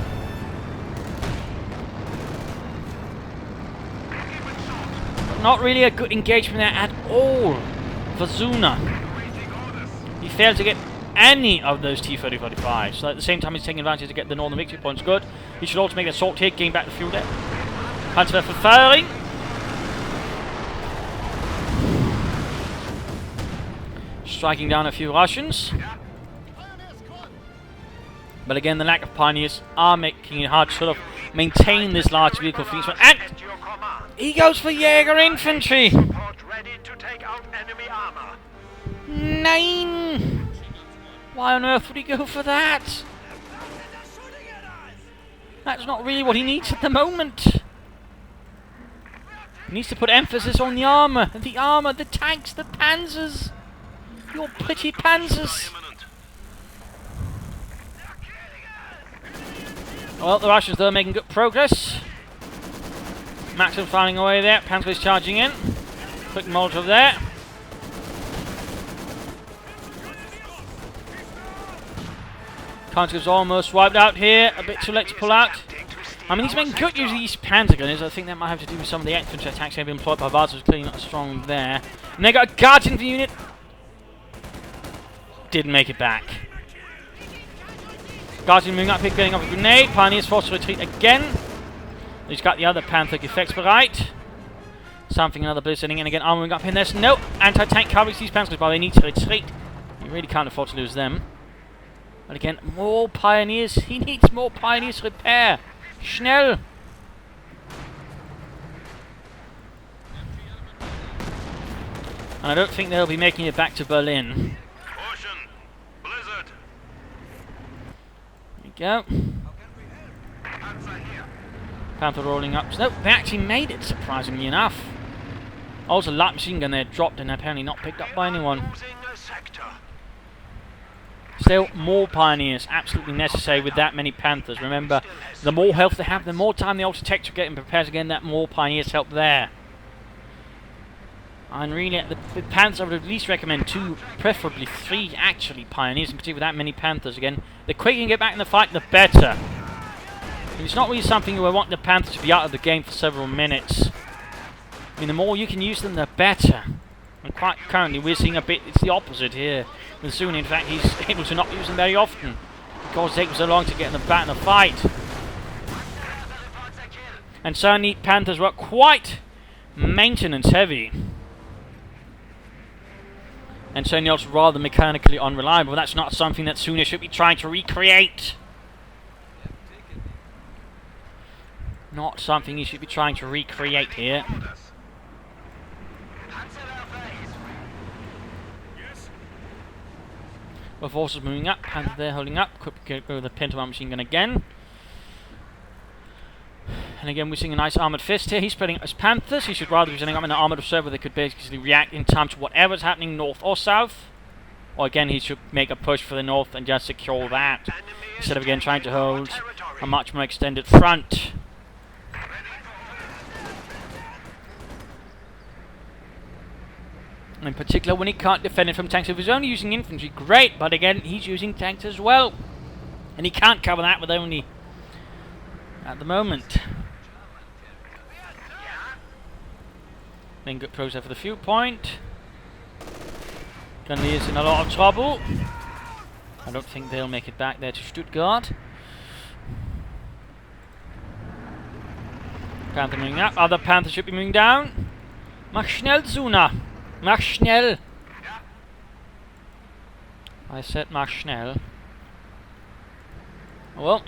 Not really a good engagement there at all for Zuna. He failed to get any of those T-35. So at the same time he's taking advantage to get the northern victory points good. He should also make the assault here, gain back the fuel there. Transfer for firing. Striking down a few Russians. But again, the lack of pioneers are making it hard to sort of maintain this large vehicle fleet. And he goes for Jaeger infantry. 9. Why on earth would he go for that? That's not really what he needs at the moment. He needs to put emphasis on the armor, the tanks, the panzers. Your pretty panzers. Well, the Russians, though, are making good progress. Maxim firing away there. Panzer is charging in. Quick Molotov there. Counter's almost wiped out here. A bit too late to pull out. I mean, he's making good use of these Panzer gunners. I think that might have to do with some of the infantry attacks they've been employed by Vasa, who's clearly not strong there. And they got a Guardian unit. Didn't make it back. Guardian moving up here, getting off a grenade. Pioneers forced to retreat again. He's got the other Panther effects bereit. Something another blitz setting in again. Armoring up in. There's no anti-tank coverage. These Panzers, but they need to retreat. You really can't afford to lose them. But again, more pioneers. He needs more pioneers to repair. Schnell. And I don't think they'll be making it back to Berlin. Go. Panther rolling up. No, they actually made it, surprisingly enough. Also, light machine gun there dropped and apparently not picked up by anyone. Losing a sector. Still, more pioneers, absolutely necessary with that many panthers. Remember, the more health they have, the more time the architects are getting prepared again, that more pioneers help there. And really, the panthers I would at least recommend 2, preferably 3 actually pioneers, in particular with that many panthers again. The quicker you can get back in the fight, the better. It's not really something you want the panthers to be out of the game for several minutes. I mean, the more you can use them, the better. And quite currently, we're seeing a bit, it's the opposite here. With Zuna, in fact, he's able to not use them very often, because it takes so long to get them back in the fight. And certainly, panthers were quite maintenance heavy. And certainly also rather mechanically unreliable. That's not something that Zuna should be trying to recreate. Not something he should be trying to recreate here. Well, forces moving up, Panther there holding up. Could go with the Pentagon machine gun again. And again, we're seeing a nice armoured fist here. He's spreading up his Panthers. He should rather be setting up an armoured observer that could basically react in time to whatever's happening north or south. Or again, he should make a push for the north and just secure that, instead of again trying to hold a much more extended front. In particular, when he can't defend it from tanks. If he's only using infantry, great, but again, he's using tanks as well. And he can't cover that with only... at the moment. Then good process for the fuel point. Gunley is in a lot of trouble. I don't think they'll make it back there to Stuttgart. Panther moving up. Other Panthers should be moving down. Mach schnell, Zuna. Mach schnell. I said mach schnell. Well.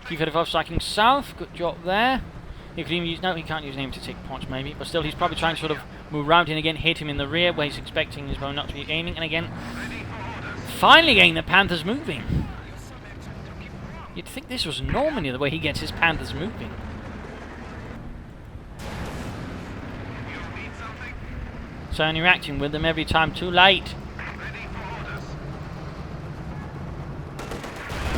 T-35 striking south. Good job there. He could even use... no, he can't use an aim to take points maybe. But still, he's probably trying to sort of move around and again hit him in the rear where he's expecting his bow not to be aiming. And again, finally getting the Panthers moving. You'd think this was normally the way he gets his Panthers moving. So interacting with them every time, too late.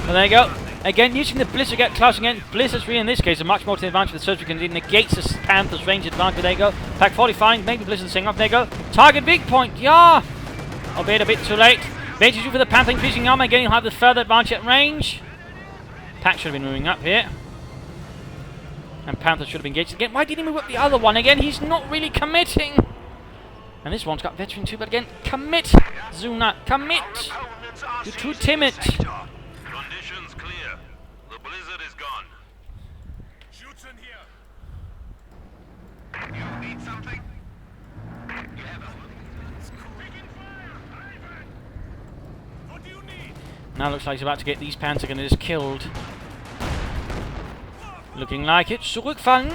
Well, there you go. Again, using the Blizzard, get close again. Blizzard's really in this case a much more to the advantage of the surge because it negates the Panther's range advantage. There you go. Pack 45, maybe Blizzard saying off. There you go. Target big point, yeah! Albeit a bit too late. Vantage for the Panther, increasing armor. Again, he'll have the further advantage at range. Pack should have been moving up here. And Panther should have been engaged again. Why did he move up the other one? Again, he's not really committing. And this one's got veteran too, but again, commit, Zuna, commit. You're too timid. Conditions clear. The blizzard is gone. Shoots in here. You need something? You have a... What do you need? Now looks like he's about to get these Panther gunners killed. Looking like it. Zurückfallen.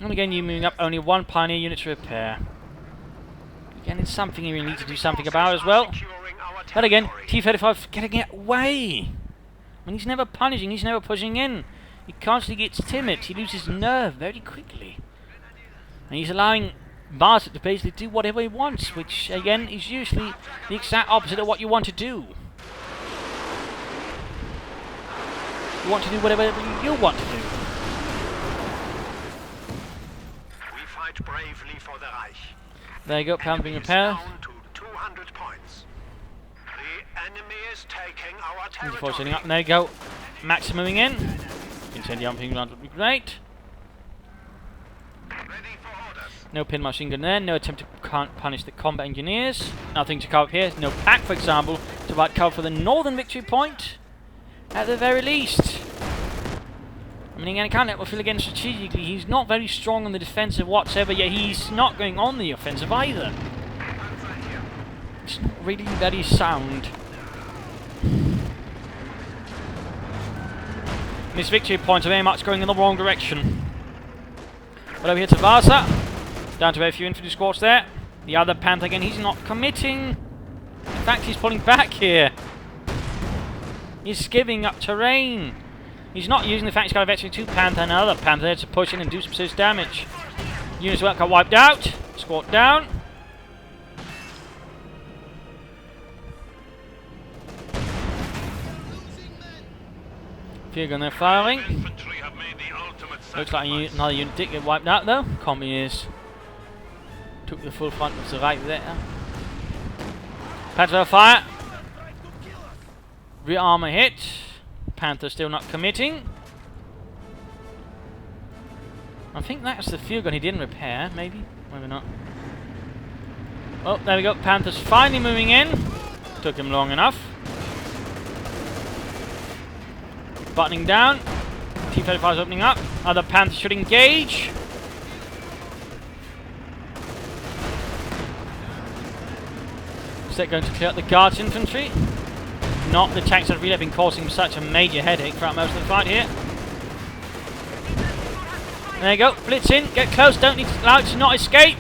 And again, you're moving up only 1 Pioneer unit to repair. Again, it's something you really need to do something about as well. But again, T-35 getting it away. I mean, he's never punishing, he's never pushing in. He constantly gets timid, he loses nerve very quickly. And he's allowing Vasa to basically do whatever he wants, which again is usually the exact opposite of what you want to do. You want to do whatever you want to do. Bravely for the Reich. There you go, Panther being repaired. Down to 200 points. The enemy is taking our territory. Setting up, and there you go. Max moving in. Incendiary arming ground would be great. Ready for orders. No pin machine gun there, no attempt to punish the combat engineers. Nothing to cover up here. No pack, for example, to provide cover for the northern victory point. At the very least. I mean, again, I can't help but feel again strategically, he's not very strong on the defensive whatsoever, yet he's not going on the offensive either. It's not really very sound. This victory point are very much going in the wrong direction. But over here to Vasa. Down to very few infantry squads there. The other Panther again, he's not committing. In fact, he's pulling back here. He's giving up terrain. He's not using the fact he's got a veteran 2 Panther and another Panther there to push in and do some serious damage. Units got wiped out. Squat down. Field gun there firing. Infantry have made the ultimate Looks like sacrifice. another unit did get wiped out though. Commies took the full front of the right there. Panther fire. Rear armor hit. Panther still not committing. I think that's the field gun he didn't repair, maybe? Maybe not. Oh, there we go. Panther's finally moving in. Took him long enough. Buttoning down. T-35's opening up. Other Panther should engage. Is that going to clear out the Guards infantry? Not the tanks that have really been causing such a major headache throughout most of the fight here. There you go. Blitz in. Get close. Don't need to allow it to not escape.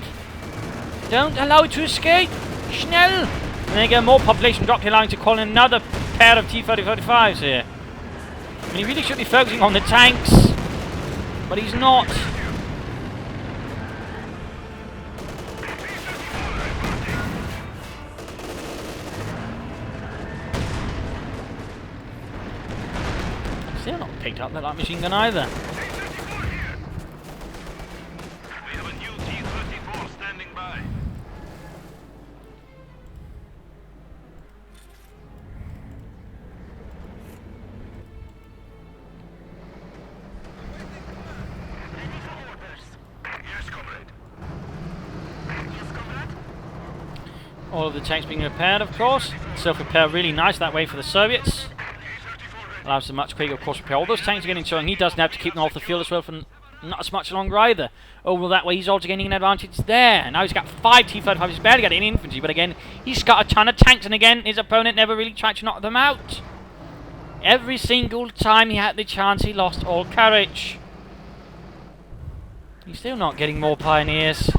Don't allow it to escape. Schnell. And there you go. More population dropped here, allowing to call in another pair of T-35s here. I mean, he really should be focusing on the tanks, but he's not. Still not picked up that light machine gun either. We have a new T-34 standing by. Yes, comrade. All of the tanks being repaired, of course. Self-repair really nice that way for the Soviets. Allows them much quicker, of course, repair all those tanks again, ensuring he doesn't have to keep them off the field as well for not as much longer either. Oh, well, that way he's also gaining an advantage there. Now he's got 5 T-35s, he's barely got any infantry, but again, he's got a ton of tanks, and again, his opponent never really tried to knock them out. Every single time he had the chance, he lost all courage. He's still not getting more pioneers.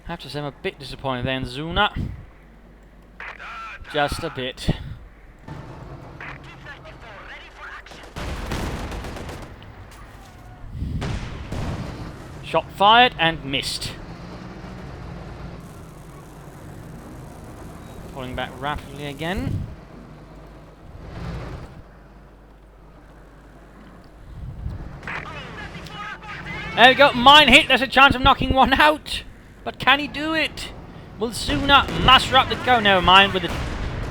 I have to say I'm a bit disappointed there in Zuna. Just a bit. Shot fired and missed. Falling back rapidly again. There we go, mine hit, there's a chance of knocking one out. But can he do it? Will Zuna muster up the go? Never mind, with the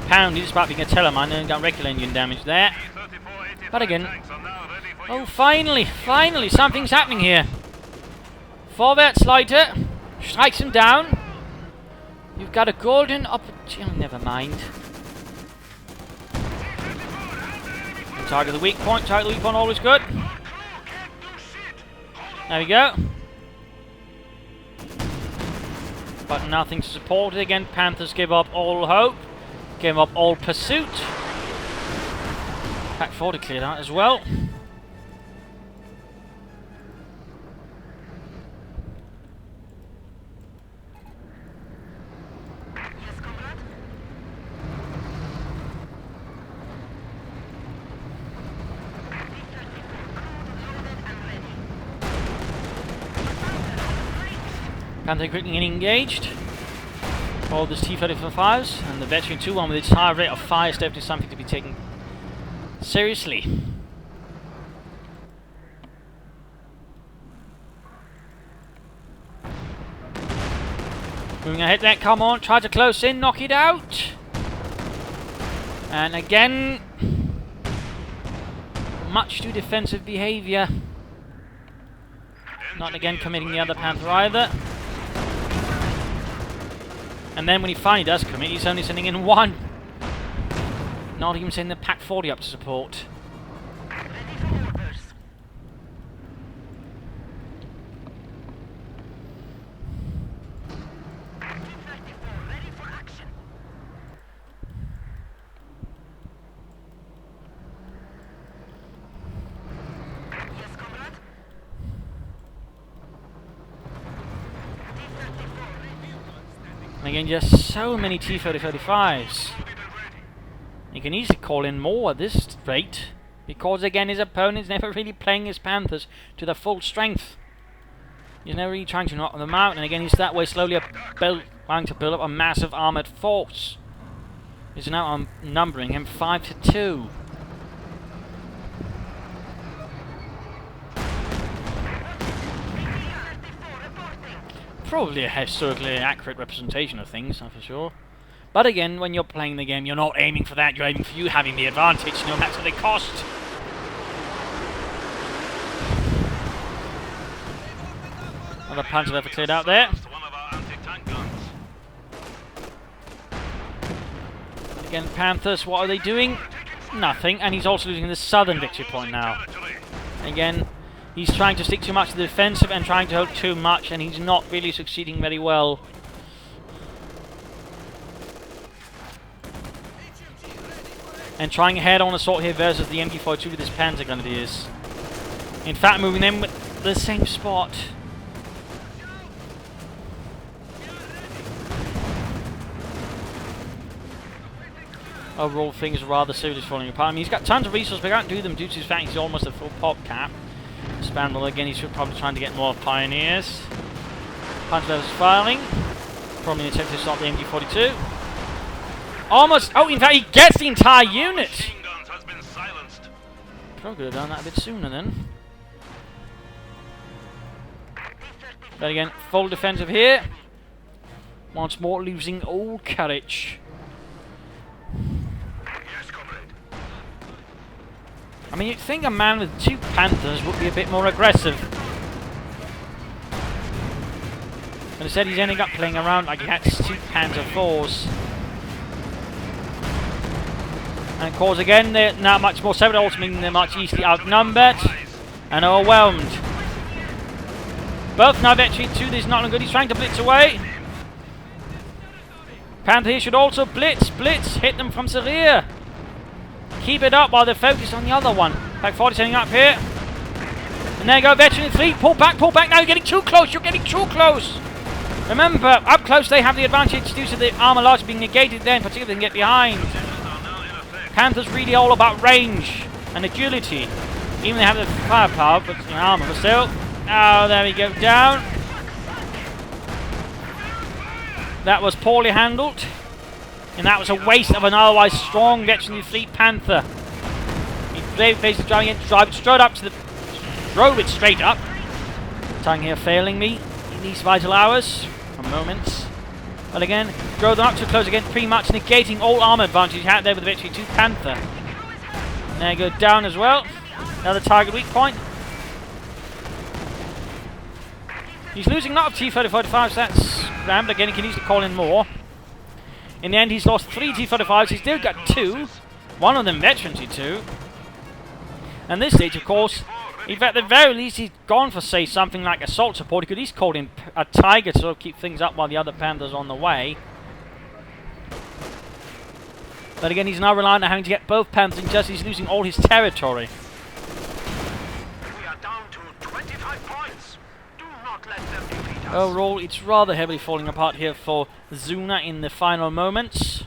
pound, he's about being a telemine and got regular engine damage there. But again, oh finally, something's happening here. Vorwärtsleiter strikes him down. You've got a golden opportunity. Oh, never mind. Target the weak point, always good. There we go. But nothing to support it again. Panthers give up all hope. Give up all pursuit. Pack 40 cleared out as well. Panther quickly engaged. All this T-35s and the Veteran 2 one with its high rate of fire is definitely something to be taken seriously. Moving ahead there, come on, try to close in, knock it out. And again, much too defensive behaviour. Not again committing the other Panther either. And then when he finally does commit, he's only sending in one. Not even sending the Pack 40 up to support. Again, just so many T-30-35s. You can easily call in more at this rate, because again his opponent's never really playing his Panthers to their full strength. He's never really trying to knock them out, and again he's that way slowly trying to build up a massive armoured force. He's now numbering him 5-2. Probably a historically accurate representation of things, for sure. But again, when you're playing the game, you're not aiming for that, you're aiming for you having the advantage, no matter the cost. Another Panzer ever cleared out there. Again, Panthers, what are they doing? Nothing, and he's also losing the southern victory point now. Again, he's trying to stick too much to the defensive and trying to hold too much, and he's not really succeeding very well. And trying a head-on assault here versus the MG42 with his Panzer Grenadiers. In fact, moving them with the same spot. Overall, things are rather seriously falling apart. I mean, he's got tons of resources, but he can't do them due to the fact he's almost at full pop cap. Spandrel again, he's probably trying to get more pioneers. Panzer is firing. Probably an attempt to stop the MG42. Almost. Oh, in fact, he gets the entire unit. Probably could have done that a bit sooner then. But again, full defensive here. Once more, losing all courage. I mean, you'd think a man with 2 Panthers would be a bit more aggressive. But instead, he's ending up playing around like he has 2 Panzer IVs. And of course, again, they're now much more severed, also meaning they're much easily outnumbered and overwhelmed. Both now veteran 2, this is not good. He's trying to blitz away. Panther here should also blitz, hit them from the rear. Keep it up while they're focused on the other one. Pack 40 setting up here. And there you go, veteran fleet. Pull back. Now you're getting too close. You're getting too close. Remember, up close they have the advantage due to the armor large being negated there, in particular they can get behind. Panther's really all about range and agility. Even they have the firepower, but armor, but still. Oh, there we go, down. That was poorly handled. And that was a waste of an otherwise strong veteran fleet Panther. He basically drove it straight up to the... drove it straight up. Tongue here failing me in these vital hours. For moments. But again, drove them up too close again, pretty much negating all armor advantage he had there with the victory 2 Panther. And there you go, down as well. Another target weak point. He's losing a lot of T-30-45s, so that's grand, but again he can easily call in more. In the end, he's lost 3 T-35s. He's still got 2. One of them veteran T2. And this stage, of course, if at the very least he's gone for, say, something like assault support, he could at least call in a Tiger to sort of keep things up while the other Panther's on the way. But again, he's now relying on having to get both Panthers in just he's losing all his territory. We are down to 25 points. Do not let them defeat us. Overall, it's rather heavily falling apart here for Zuna in the final moments.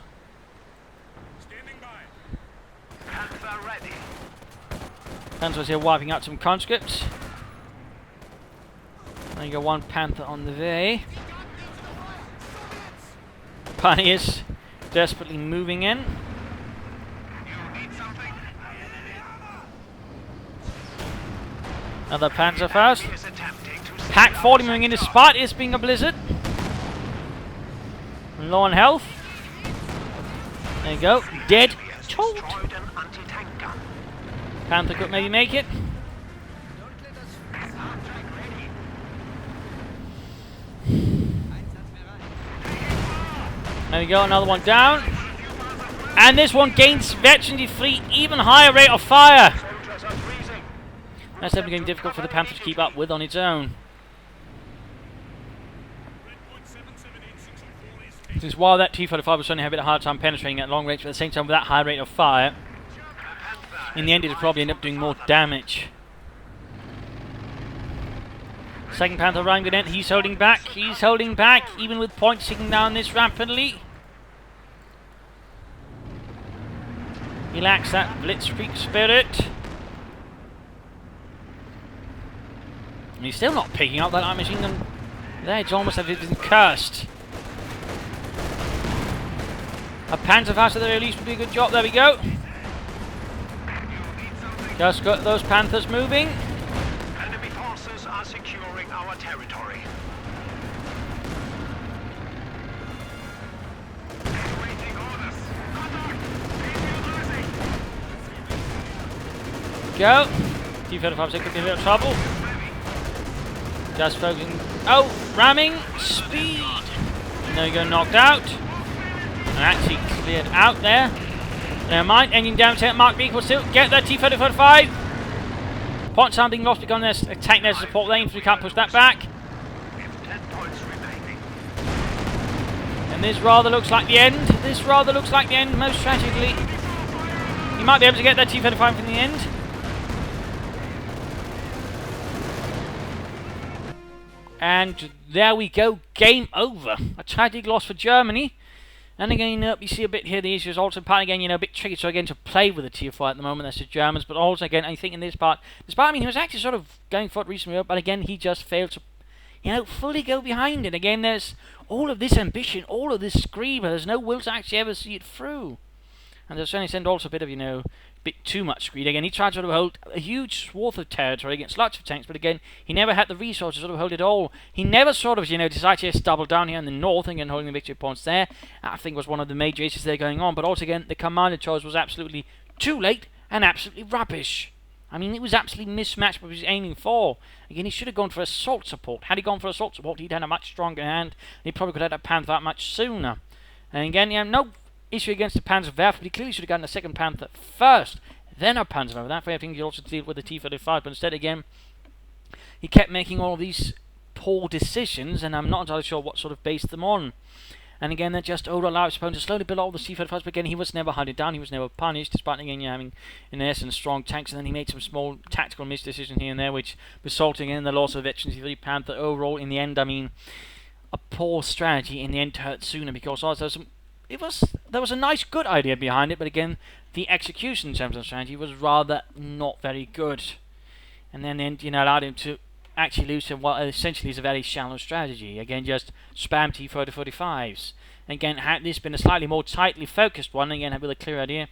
Standing by. Panther ready. Panther's here wiping out some conscripts. There you go, 1 Panther on the way. Pioneers desperately moving in. You need something? Another Panzer first. He is attempting to Pack 40 moving in despite it being a blizzard. Low on health. There you go. Dead. Told. destroyed an anti-tank gun. Panther could maybe make it. There we go, another one down. And this one gains veteran fleet even higher rate of fire. Soldiers are freezing. That's definitely getting difficult for the Panther to keep up with on its own. Since while that T-35 was certainly having a hard time penetrating at long range, but at the same time with that high rate of fire, in the end it would probably end up doing more damage. Second Panther arriving in. He's holding back. He's holding back, even with points ticking down this rapidly. He lacks that blitzkrieg spirit. And he's still not picking up that light machine gun. There, it's almost as if it's been cursed. A Panzerfaust at the very least would be a good job. There we go. Just got those Panthers moving. Enemy forces are securing our territory. Awaiting orders. Go. T-35 could be a bit of trouble. Just focusing. Oh, ramming. Speed. And there we go, knocked out. And actually cleared out there. Never mind, engine down, Mark B will still get that T-35. Point something lost because there's attack their support lane, so we can't push that back. And this rather looks like the end. This rather looks like the end, most tragically. He might be able to get that T-35 in the end. And there we go, game over. A tragic loss for Germany. And again, you see a bit here, the issue is also part again, a bit tricky, so again, to play with the TF4 at the moment, that's the Germans, but also again, I think in this part, I mean, he was actually sort of going for it recently, but again, he just failed to, fully go behind it. Again, there's all of this ambition, all of this scream, but there's no will to actually ever see it through. And there's certainly send also a bit of, bit too much screed. Again, he tried to sort of hold a huge swath of territory against lots of tanks, but again, he never had the resources to sort of hold it all. He never sort of, decided to just double down here in the north, again, holding the victory points there. I think was one of the major issues there going on, but also again, the commander choice was absolutely too late and absolutely rubbish. I mean, it was absolutely mismatched what he was aiming for. Again, he should have gone for assault support. Had he gone for assault support, he'd had a much stronger hand, and he probably could have had a Panther that much sooner. And again, no issue against the Panzerwerfer, but he clearly should have gotten a second Panther first, then a Panzerwerfer. That way I think he also deal with the T-35, but instead again, he kept making all of these poor decisions, and I'm not entirely sure what sort of based them on. And again, they're just allowed his opponent to slowly build all the T-35s, but again, he was never hunted down, he was never punished, despite again having, in essence, strong tanks, and then he made some small tactical misdecisions here and there, which resulting in the loss of the T-3 Panther. Overall, in the end, I mean, a poor strategy in the end to hurt Zuna, because also there was a nice, good idea behind it, but again, the execution in terms of strategy was rather not very good. And then allowed him to actually lose to what essentially is a very shallow strategy. Again, just spam T-45s. Again, had this been a slightly more tightly focused one, again, with a clear idea,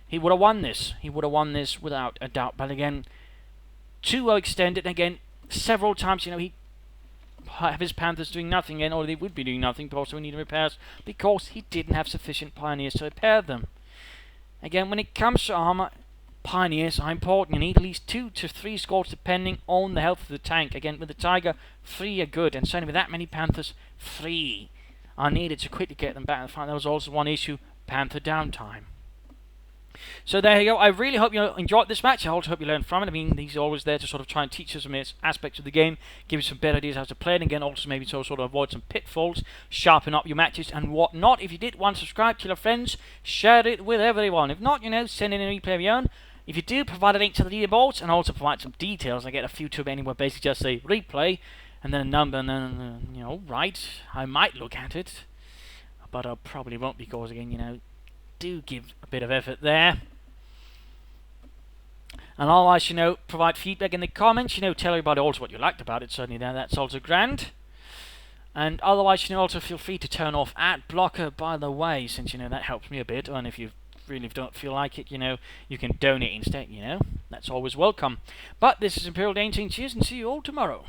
he would have won this. He would have won this without a doubt. But again, too well extended. Again, several times, he have his Panthers doing nothing again, or they would be doing nothing, but also we need repairs because he didn't have sufficient pioneers to repair them. Again, when it comes to armor, pioneers are important. You need at least 2 to 3 scores depending on the health of the tank. Again, with the Tiger, 3 are good, and certainly with that many Panthers, 3 are needed to quickly get them back in the front. That was also one issue, Panther downtime. So there you go. I really hope you enjoyed this match. I also hope you learned from it. I mean, these are always there to sort of try and teach us some aspects of the game, give you some better ideas how to play it, and again, also maybe to sort of avoid some pitfalls, sharpen up your matches and whatnot. If you did want to subscribe, tell your friends, share it with everyone. If not, send in a replay of your own. If you do, provide a link to the leaderboards and also provide some details. I get a few too many where basically just say replay and then a number and then, right, I might look at it, but I probably won't because, again, do give a bit of effort there. And otherwise, provide feedback in the comments, tell everybody also what you liked about it, certainly that's also grand. And otherwise, also feel free to turn off ad blocker, by the way, since, that helps me a bit, and if you really don't feel like it, you can donate instead, that's always welcome. But this is Imperial Danger, cheers, and see you all tomorrow.